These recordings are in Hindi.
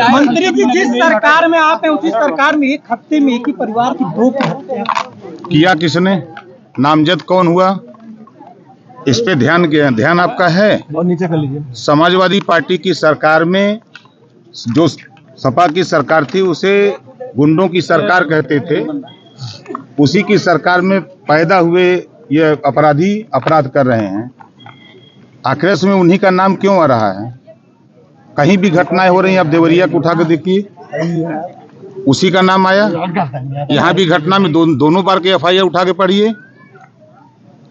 मंत्री जी, जिस सरकार में आप हैं उसी सरकार में एक हफ्ते में एक ही परिवार की 2 की हत्या किया किसने? नामजद कौन हुआ? इस पे ध्यान आपका है? और नीचे कर लीजिए। समाजवादी पार्टी की सरकार में जो सपा की सरकार थी उसे गुंडों की सरकार कहते थे। उसी की सरकार में पैदा हुए ये अपराधी अपराध कर रहे हैं। आखिर में उन्हीं का नाम क्यों आ रहा है? कहीं भी घटनाएं हो रही हैं, आप देवरिया को उठा कर देखिए, उसी का नाम आया। यहाँ भी घटना में दोनों बार के FIR उठा के पढ़िए,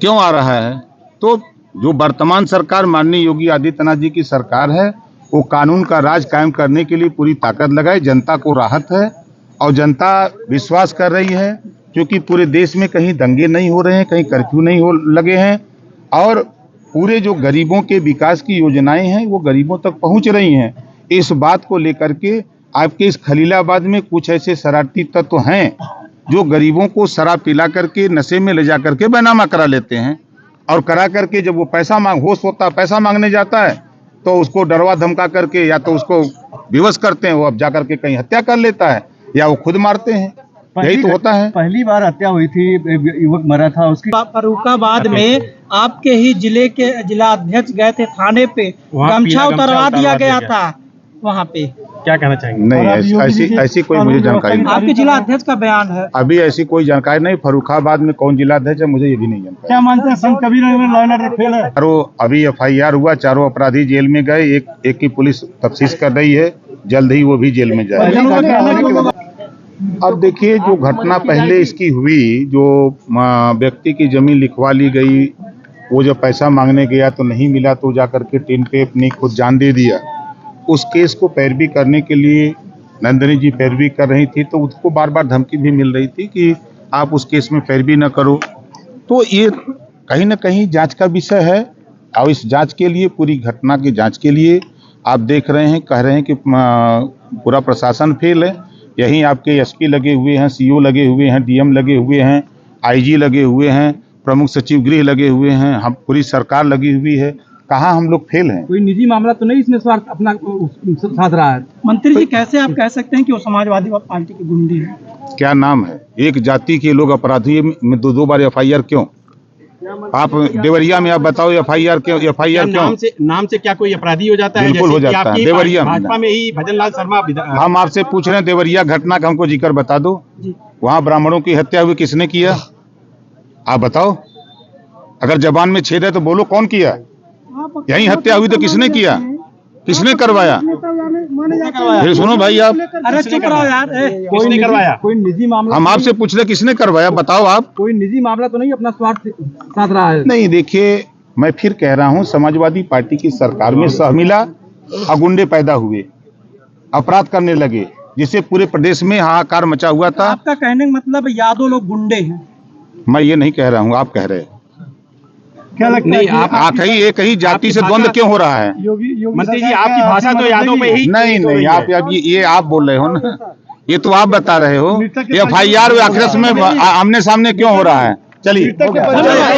क्यों आ रहा है? तो जो वर्तमान सरकार माननीय योगी आदित्यनाथ जी की सरकार है, वो कानून का राज कायम करने के लिए पूरी ताकत लगाए। जनता को राहत है और जनता विश्वास कर रही है, क्योंकि पूरे देश में कहीं दंगे नहीं हो रहे हैं, कहीं कर्फ्यू नहीं लगे हैं और पूरे जो गरीबों के विकास की योजनाएं हैं वो गरीबों तक पहुंच रही हैं। इस बात को लेकर के आपके इस खलीलाबाद में कुछ ऐसे शरारती तत्व हैं जो गरीबों को शराब पिला करके नशे में ले जा करके बैनामा करा लेते हैं और करा करके जब वो होश होता पैसा मांगने जाता है तो उसको डरवा धमका करके या तो उसको विवश करते हैं, वो अब जा करके कहीं हत्या कर लेता है या वो खुद मारते हैं। यही तो होता है। पहली बार हत्या हुई थी, युवक मरा था उसकी। फर्रुखाबाद में आपके ही जिले के जिला अध्यक्ष गए थे थाने पे, गमछा उतरवा दिया गया था वहाँ पे। क्या कहना चाहेंगे? नहीं, ऐसी कोई मुझे जानकारी नहीं। आपके जिला अध्यक्ष का बयान है। अभी ऐसी कोई जानकारी नहीं। फर्रुखाबाद में कौन जिला अध्यक्ष है मुझे ये भी नहीं जानकारी। क्या मानते हैं संत कबीर नगर फेल है? अभी FIR हुआ, 4 अपराधी जेल में गए, एक की पुलिस तफ्तीश कर रही है, जल्द ही वो भी जेल में जाएगा। अब देखिए, जो घटना पहले इसकी हुई, जो व्यक्ति की जमीन लिखवा ली गई, वो जब पैसा मांगने गया तो नहीं मिला तो जाकर के टेन पे अपनी खुद जान दे दिया। उस केस को पैरवी करने के लिए नंदिनी जी पैरवी कर रही थी, तो उसको बार बार धमकी भी मिल रही थी कि आप उस केस में पैरवी न करो। तो ये कहीं ना कहीं जांच का विषय है और इस जांच के लिए, पूरी घटना की जांच के लिए आप देख रहे हैं, कह रहे हैं कि पूरा प्रशासन फेल है। यहीं आपके SP लगे हुए हैं, CO लगे हुए हैं, DM लगे हुए हैं, IG लगे हुए हैं, प्रमुख सचिव गृह लगे हुए हैं, हम पूरी सरकार लगी हुई है। कहाँ हम लोग फेल हैं? कोई निजी मामला तो नहीं इसमें स्वार्थ अपना साध रहा है? मंत्री जी, कैसे आप कह सकते हैं कि वो समाजवादी पार्टी के गुंडे हैं? क्या नाम है? एक जाति के लोग अपराधी में 2 बार FIR क्यों? आप देवरिया में आप बताओ FIR क्यों? नाम से क्या कोई अपराधी हो जाता है? बिल्कुल हो जाता है। देवरिया भाजपा में ही भजनलाल शर्मा। हम आपसे पूछ रहे हैं, देवरिया घटना का हमको जिक्र बता दो। वहाँ ब्राह्मणों की हत्या हुई, किसने किया? आप बताओ। अगर जबान में छेद है तो बोलो, कौन किया? यहीं हत्या हुई तो किसने किया? किसने करवाया? फिर सुनो भाई, आप चुप रहो यार। किसने करवाया? कोई निजी मामला? हम आपसे पूछ रहे किसने करवाया, बताओ आप। कोई निजी मामला तो नहीं अपना स्वार्थ साध रहा है? नहीं, देखिए, मैं फिर कह रहा हूँ, समाजवादी पार्टी की सरकार में सहमिला और गुंडे पैदा हुए, अपराध करने लगे, जिससे पूरे प्रदेश में हाहाकार मचा हुआ था। आपका कहने का मतलब यादव लोग गुंडे हैं? मैं ये नहीं कह रहा हूँ, आप कह रहे हैं। क्या लगता है आप एक ही जाति से द्वंद्व क्यों हो रहा है? मंत्री जी, आपकी भाषा तो यादों पे ही नहीं, आप ये आप बोल रहे हो ना, ये तो आप बता रहे हो। FIR आखिर में आमने सामने क्यों हो रहा है? चलिए।